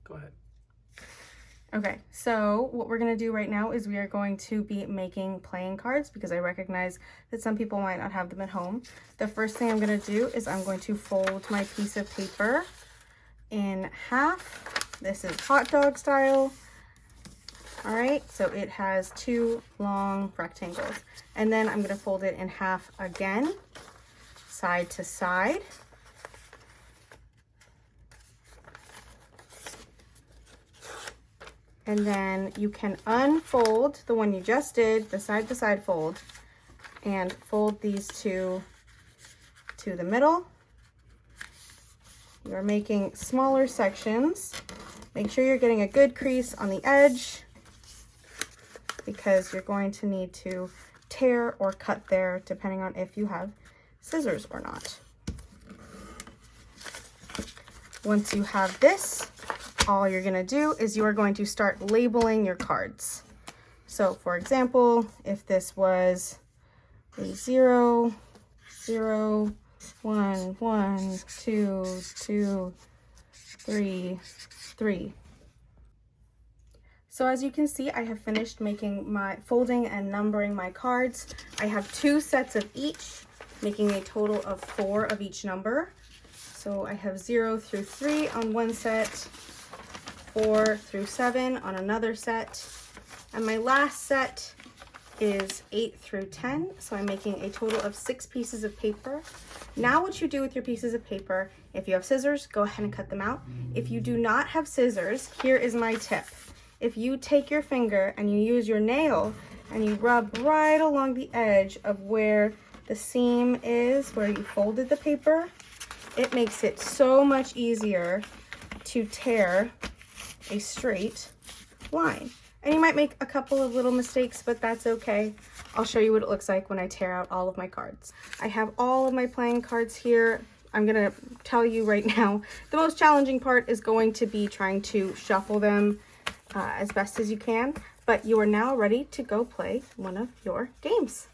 Go ahead. Okay, so what we're going to do right now is we are going to be making playing cards because I recognize that some people might not have them at home. The first thing I'm going to do is I'm going to fold my piece of paper in half. This is hot dog style. All right, so it has 2 long rectangles. And then I'm going to fold it in half again, side to side. And then you can unfold the one you just did, the side to side fold, and fold these two to the middle. You're making smaller sections. Make sure you're getting a good crease on the edge because you're going to need to tear or cut there depending on if you have scissors or not. Once you have this, all you're going to do is you are going to start labeling your cards. So for example, if this was a 0, 0, 1, 1, 2, 2, 3, 3. So as you can see, I have finished making my folding and numbering my cards. I have 2 sets of each, making a total of 4 of each number. So I have 0 through 3 on one set, 4 through 7 on another set, and my last set is 8 through 10, so I'm making a total of 6 pieces of paper. Now what you do with your pieces of paper, if you have scissors, go ahead and cut them out. If you do not have scissors, here is my tip. If you take your finger and you use your nail and you rub right along the edge of where the seam is, where you folded the paper, it makes it so much easier to tear a straight line. And you might make a couple of little mistakes, but that's okay. I'll show you what it looks like when I tear out all of my cards. I have all of my playing cards here. I'm gonna tell you right now, the most challenging part is going to be trying to shuffle them as best as you can, but you are now ready to go play one of your games.